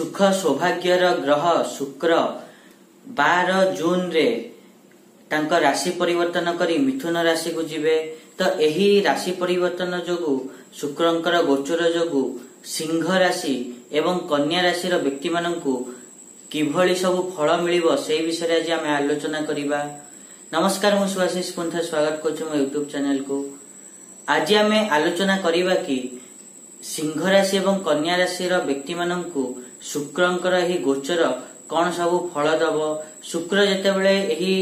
सुख सौभाग्यर ग्रह शुक्र 12 जून रे तांका राशि परिवर्तन करी मिथुन राशि को जीवे। तो यही राशि परिवर्तन जोगु शुक्रंकर गोचर जोगु सिंह राशि एवं कन्या राशि व्यक्ति माननकु किभली सब फल मिलिबो से विषय आज आम आलोचना करिबा। नमस्कार, मु सुभाषिष पुंथा स्वागत करछु मो यूट्यूब चैनल को। आज आम आलोचना करिबा कि सिंह राशि एवं कन्या राशि व्यक्ति माननकु शुक्रंकर एही गोचर कौन सब फल दब। शुक्र जेतेबेले एही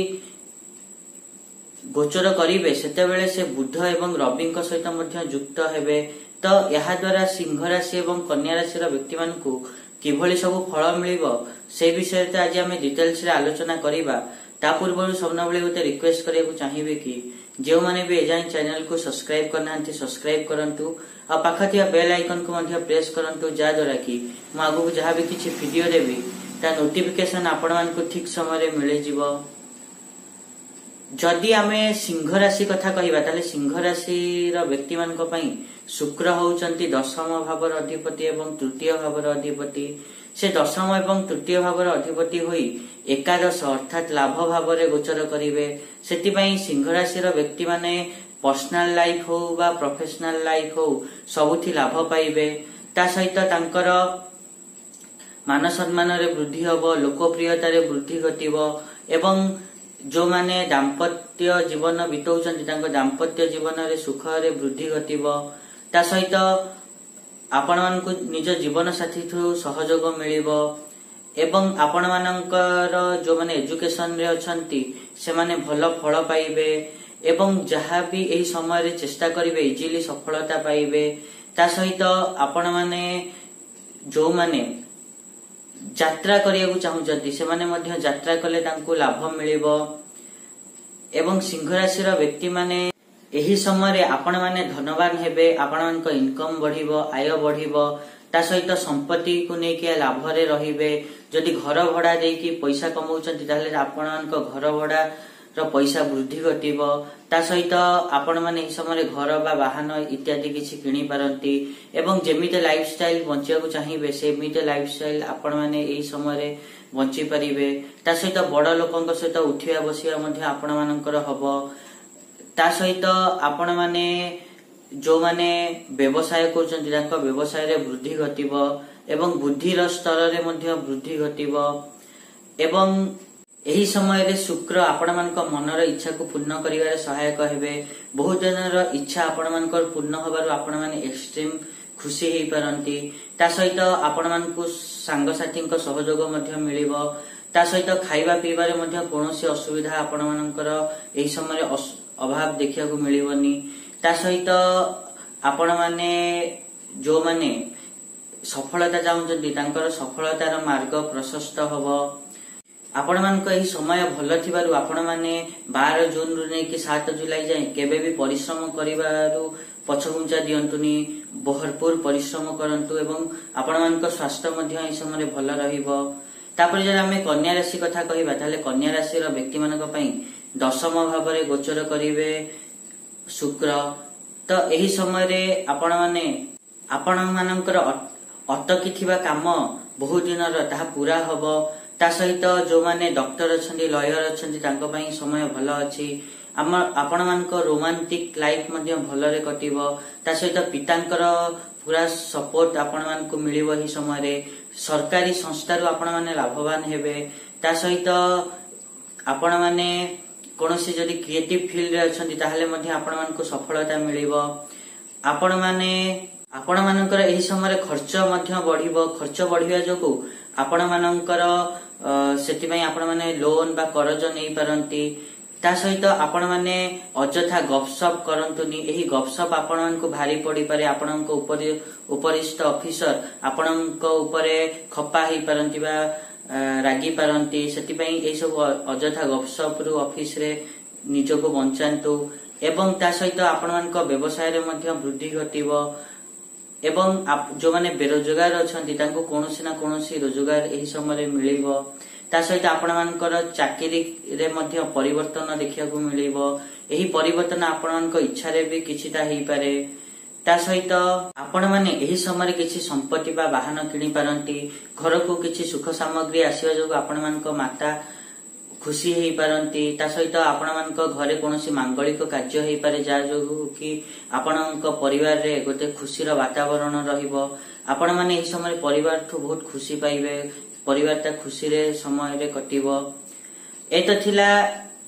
गोचर करिवे सेतेबेले से बुध एवं रवि सहित मध्य युक्त हेबे। तो यहा द्वारा सिंह राशि एवं कन्या राशि व्यक्ति माननकु किभली सब फल मिलिबो से विषय आज आम डिटेल्स रे आलोचना करिबा। ता पूर्व सबना बेले गोटे रिक्वेस्ट करिया चाहिए कि जो माने भी एजाई चैनल को सब्सक्राइब करना सब्सक्राइब करंतु आ पाखा बेल आइकन को मध्य प्रेस करंतु जा द्वारा कि मु आगु जहाँ भी किछि वीडियो देबी ता नोटिफिकेशन आपण मान को ठीक समय रे मिले जिवो। जदि आमे सिंह राशि कथा कहिबा ताले सिंह राशि व्यक्ति मान को पई शुक्र होउचंती दशम भावर अधिपति एवं तृतीय भावर अधिपति। से दशम एवं तृतीय भावर अधिपति होई एकादश अर्थात लाभ भाव रे गोचर करिवे। सेति पई सिंह राशि व्यक्ति माने पर्सनल लाइफ हो बा प्रोफेशनल लाइफ हो सबुथि लाभ पाइबे। ता सहित तांकर मान सम्मान रे वृद्धि हबो, लोकप्रियता रे वृद्धि घटिबो एवं जो माने दाम्पत्य जीवन बितौचंती तांको दाम्पत्य जीवन रे सुख रे वृद्धि घटिबो। ता सहित आपण मानकु निज जीवन साथी थु सहयोग मिलिबो एवं आपण मानकर जो माने एजुकेशन रे अछंती से माने भल फल पाइबे एवं जहाँ भी एही समय रे चेष्टा करिवे इजीली सफलता पाइबे। ता सहित आपण माने जो माने यात्रा करिया चाहूचंती से माने मध्य यात्रा कले तांको लाभ मिलिबो एवं सिंह राशि व्यक्ति माने एही समय रे आपण माने धनवान हेबे, आपण मानक इनकम बढ़िबो, आय बढ़िबो। ता सहित संपत्ति को नेकी लाभ रे रहिबे। जदि घर भड़ा देकी पैसा कमाउचंती ताले आपण मानक घर भड़ा पैसा वृद्धि घटिबो। ता सहित आपण माने एही समय रे घर बा वाहन इत्यादि किछि किनि पारंती एवं जेमिते लाइफस्टाइल बंचिया को चाहिबे सेमिते लाइफस्टाइल आपण माने एही समय रे बंची परिबे। ता सहित बड़ लोकंक सहित उठिया बसिया मध्ये आपण मानकर हबो। ता सहित आपण माने जो माने व्यवसाय करचंती तांको व्यवसाय रे वृद्धि घटिबो एवं बुद्धिर स्तर रे मध्ये वृद्धि घटिबो एवं एही समय रे शुक्र आपण मानक मनर इच्छा को पूर्ण करिवारे सहायक हेबे। बहुत जनर इच्छा आपण मानकर पूर्ण होबारु आपण माने एक्सट्रीम खुशी हेई पारंती। ता सहित आपण मानकु सांग साथींक सहयोग मध्ये मिलिबो। ता सहित खाइबा पीबारे मध्ये कोनोसी असुविधा आपण मानकर एही समय रे अभाव देखिया को मिलिबोनी। ता सहित आपण माने जो माने सफलता चाहूचंती तांकर सफलतार मार्ग प्रशस्त हबो। आपण मानक एही समय भल थिबारु आपण माने 12 जून रु नै कि 7 जुलाई जाय केबे भी परिश्रम करिबारु पछघुंचा दियंतुनी, भरपूर परिश्रम करंतु एवं आपण मानक स्वास्थ्य मध्ये एही समय भल रहिबो। तापर जे हमें कन्या राशि कथा कहिबा ताले कन्या राशि व्यक्ति मानक पई दशम भाव रे गोचर करिवे शुक्र। तो एही समय रे आपण माने आपण मानकर अटकी थिबा काम बहुत दिन ताहा पूरा हबो। ता सहित जो माने डॉक्टर अछंती, लॉयर अछंती तांको पई समय भल अछि। आपण मानक रोमांटिक लाइफ मध्ये भल रे कटिबो। ता सहित पितांकर पूरा सपोर्ट आपण मानकु मिलिबो। ही समय रे सरकारी संस्था रु आपण माने लाभवान हेबे। ता सहित आपण माने कोनोसी जदि क्रिएटिव फील्ड रे अछंती ताहाले मध्ये आपण मानकु सफलता मिलिबो। आपण मानकर एही समय रे खर्च मध्ये बढ़िबो। खर्च बढ़िया जोगु आपण मानकर सेति पई आपण माने लोन बा कर्ज नै पारंती। ता सहित आपण माने अजथा गपसप करंतुनी। एही गपसप आपण मानकु भारी पड़ी पारे। आपणक उपरिष्ठ ऑफिसर आपणक उपरे खपा हेई पारंती बा रागी पारंती। सेति पई एही सब अजथा गपसप रु ऑफिस रे निजको बंचांतु एवं ता सहित आपण मानक व्यवसाय रे मध्ये वृद्धि घटिबो एवं जो माने बेरोजगार अछंती तांको कोनोसी ना कोनोसी रोजगार एही समय रे मिलिबो। ता सहित आपण मानकर चाकरी रे मध्ये परिवर्तन देखिया को मिलिबो। एही परिवर्तन आपण मानक इच्छा रे भी किछिटा हेई पारे। ता सहित आपण माने एही समय किछि संपत्ति बा वाहन किनि पारंती, घर को किछि सुख सामग्री आसीबा जो आपण मानको माता खुशी हेई पारंती। ता सहित आपण मानको घरे कोनोसी मांगलिक कार्य हेई पारे जा जो कि आपणक परिवार रे गोटे खुशीर वातावरण रहिबो। आपण माने एही समय परिवार ठु बहुत खुशी पाइबे, परिवार ता खुशी रे समय रे कटिबो। एतो थिला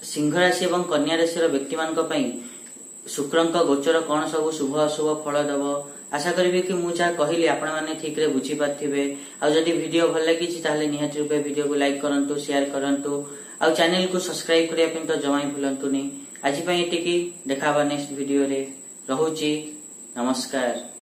सिंह राशि एवं कन्या राशि रो व्यक्ति मानक पई शुक्रंक गोचर कौन सब शुभ अशुभ फल दब। आशा करी कि मुझा कहली आपण माने ठीक रे बुझी पाथिबे। आ जदी वीडियो भल लागि ताले निहाती रूपे वीडियो को लाइक करंतु, शेयर करंतु, आ चैनल को सब्सक्राइब करिया पे तो जमाई भूलंतुनी। आज पई एटिकी देखाबा नेक्स्ट वीडियो रे। रहूची, नमस्कार।